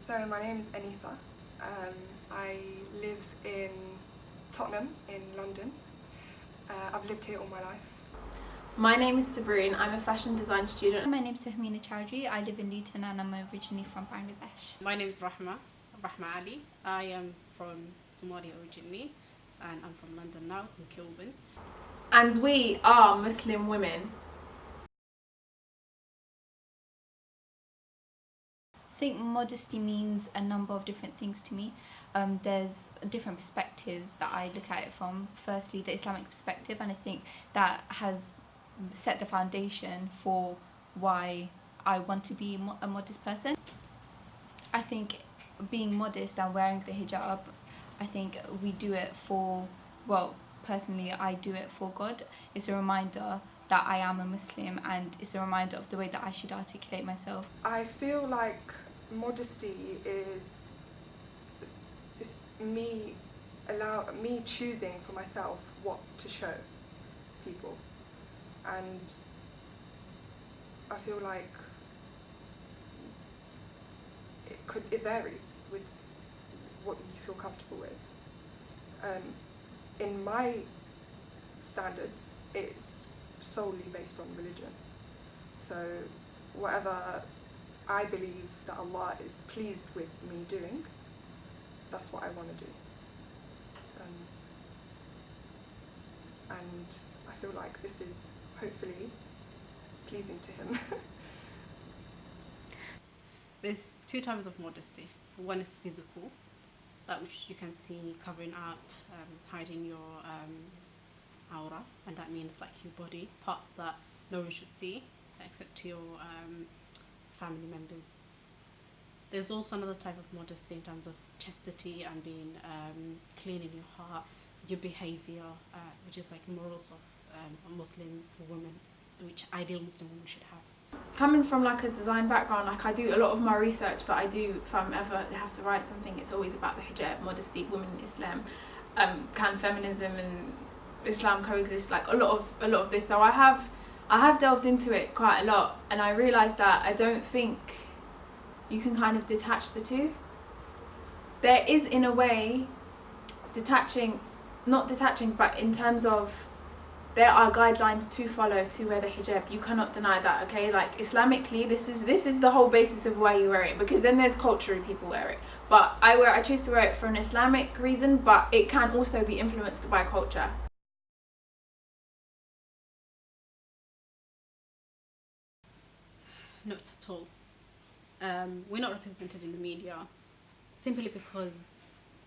So my name is Anissa. I live in Tottenham in London. I've lived here all my life. My name is Sabrine. I'm a fashion design student. My name is Sahmina Chowdhury. I live in Luton and I'm originally from Bangladesh. My name is Rahma Ali. I am from Somalia originally and I'm from London now, in Kilburn. And we are Muslim women. I think modesty means a number of different things to me. There's different perspectives that I look at it from. Firstly, the Islamic perspective, and I think that has set the foundation for why I want to be a modest person. I think being modest and wearing the hijab, I think we do it for, well, personally I do it for God. It's a reminder that I am a Muslim, and it's a reminder of the way that I should articulate myself. I feel like modesty is me choosing for myself what to show people, and I feel like it varies with what you feel comfortable with. In my standards, it's solely based on religion. So whatever I believe that Allah is pleased with me doing, that's what I want to do. And I feel like this is hopefully pleasing to Him. There's two types of modesty. One is physical, that which you can see covering up, hiding your aura, and that means like your body, parts that no one should see except to your family members. There's also another type of modesty in terms of chastity and being clean in your heart, your behaviour, which is like morals of Muslim women, which ideal Muslim women should have. Coming from like a design background, like I do a lot of my research that I do, if I'm ever have to write something, it's always about the hijab, modesty, women in Islam, can feminism and Islam coexist, like a lot of this. So I have delved into it quite a lot, and I realised that I don't think you can kind of detach the two. There is, in a way, not detaching, but in terms of there are guidelines to follow to wear the hijab. You cannot deny that, okay? Like Islamically, this is the whole basis of why you wear it, because then there's culturally people wear it. But I choose to wear it for an Islamic reason, but it can also be influenced by culture. Not at all. We're not represented in the media simply because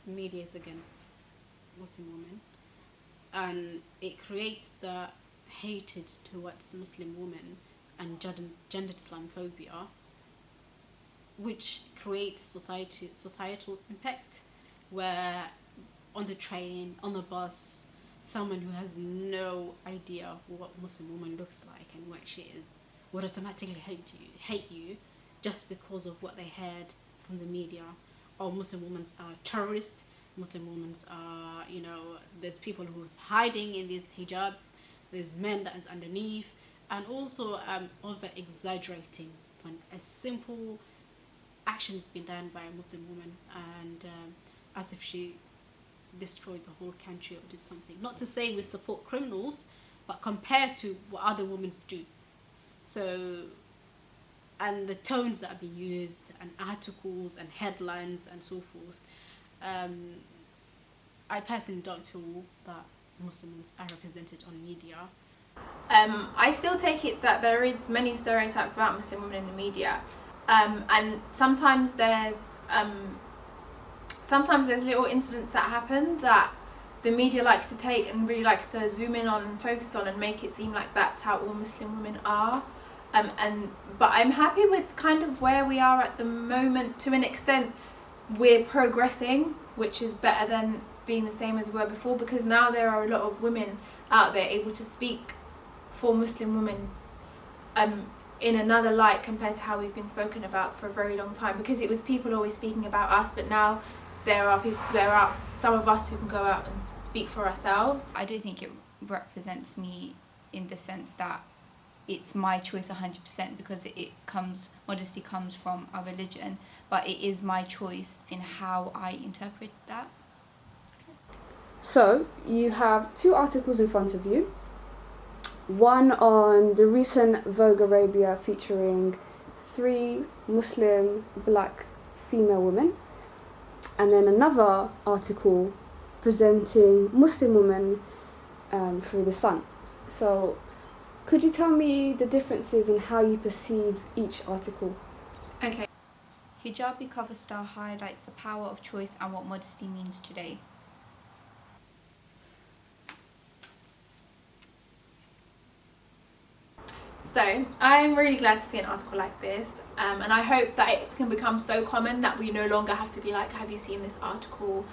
media is against Muslim women, and it creates the hatred towards Muslim women and gendered Islamophobia, which creates societal impact, where on the train, on the bus, someone who has no idea what Muslim woman looks like and what she is would automatically hate you just because of what they heard from the media. Or Muslim women are terrorists, Muslim women are, there's people who's hiding in these hijabs, there's men that is underneath, and also over exaggerating when a simple action has been done by a Muslim woman, and as if she destroyed the whole country or did something. Not to say we support criminals, but compared to what other women do. So, and the tones that are being used, and articles and headlines and so forth, I personally don't feel that Muslims are represented on media. I still take it that there is many stereotypes about Muslim women in the media, and sometimes there's little incidents that happen that the media likes to take and really likes to zoom in on and focus on and make it seem like that's how all Muslim women are. But I'm happy with kind of where we are at the moment. To an extent, we're progressing, which is better than being the same as we were before, because now there are a lot of women out there able to speak for Muslim women in another light compared to how we've been spoken about for a very long time, because it was people always speaking about us, but now there are some of us who can go out and speak for ourselves. I don't think it represents me in the sense that it's my choice 100% because modesty comes from our religion, but it is my choice in how I interpret that. So, you have 2 articles in front of you. One on the recent Vogue Arabia featuring 3 Muslim black female women, and then another article presenting Muslim women through the sun. So, could you tell me the differences in how you perceive each article? Okay. Hijabi cover style highlights the power of choice and what modesty means today. So I'm really glad to see an article like this, and I hope that it can become so common that we no longer have to be like, have you seen this article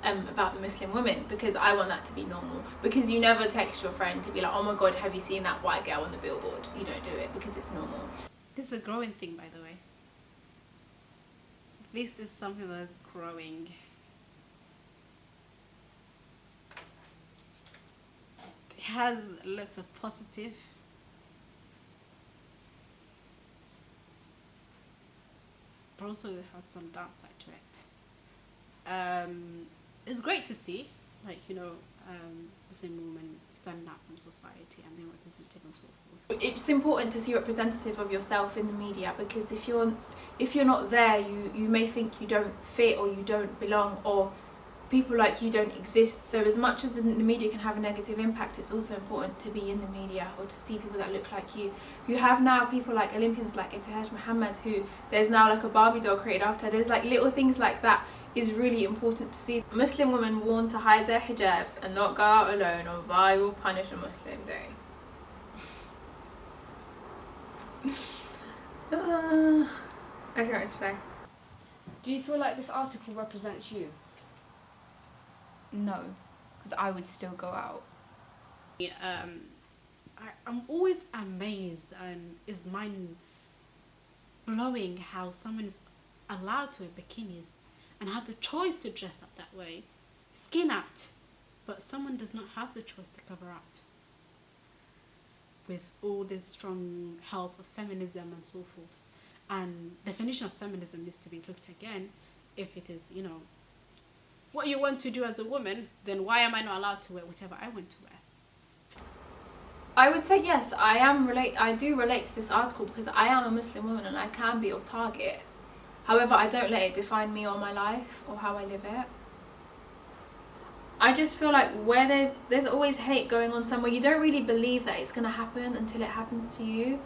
about the Muslim women? Because I want that to be normal. Because you never text your friend to be like, oh my god, have you seen that white girl on the billboard? You don't do it because it's normal. This is a growing thing, by the way. This is something that's growing. It has lots of positive, but also it has some downside to it. It's great to see, like, Muslim women standing up from society and being represented and so forth. It's important to see representative of yourself in the media, because if you're not there, you may think you don't fit or you don't belong, or people like you don't exist. So as much as the media can have a negative impact, it's also important to be in the media or to see people that look like you. You have now people like Olympians like Ibtihaj Muhammad, who there's now like a Barbie doll created after. There's like little things like that is really important to see. Muslim women warned to hide their hijabs and not go out alone, or I will punish a Muslim day. Okay, what to say? Do you feel like this article represents you? No, because I would still go out. I'm always amazed, and it's mind blowing how someone is allowed to wear bikinis and have the choice to dress up that way, skin out, but someone does not have the choice to cover up with all this strong help of feminism and so forth. And definition of feminism needs to be looked again. If it is, what you want to do as a woman, then why am I not allowed to wear whatever I want to wear? I would say yes, I do relate to this article because I am a Muslim woman and I can be your target. However, I don't let it define me or my life or how I live it. I just feel like where there's always hate going on somewhere, you don't really believe that it's going to happen until it happens to you.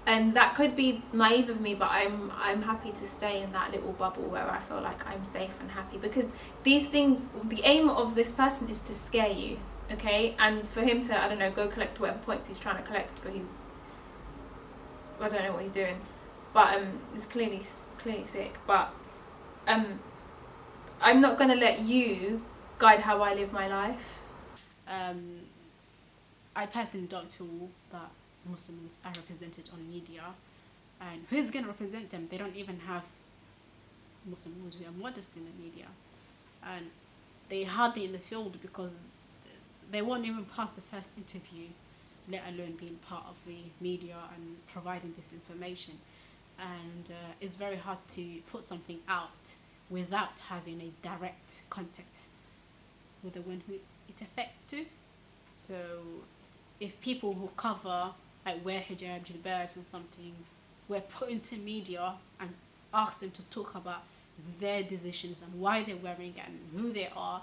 And that could be naive of me, but I'm happy to stay in that little bubble where I feel like I'm safe and happy, because these things, the aim of this person is to scare you, okay? And for him to, I don't know, go collect whatever points he's trying to collect for his, I don't know what he's doing, but it's clearly sick. But I'm not going to let you guide how I live my life. I personally don't feel that Muslims are represented on media, and who's going to represent them? They don't even have Muslims who are modest in the media, and they hardly in the field because they won't even pass the first interview, let alone being part of the media and providing this information. And it's very hard to put something out without having a direct contact with the one who it affects to. So if people who cover, like wear hijab, jilbabs and something, were put into media and asked them to talk about their decisions and why they're wearing it and who they are,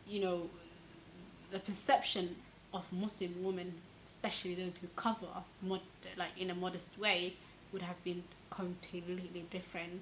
the perception of Muslim women, especially those who cover in a modest way, would have been completely different.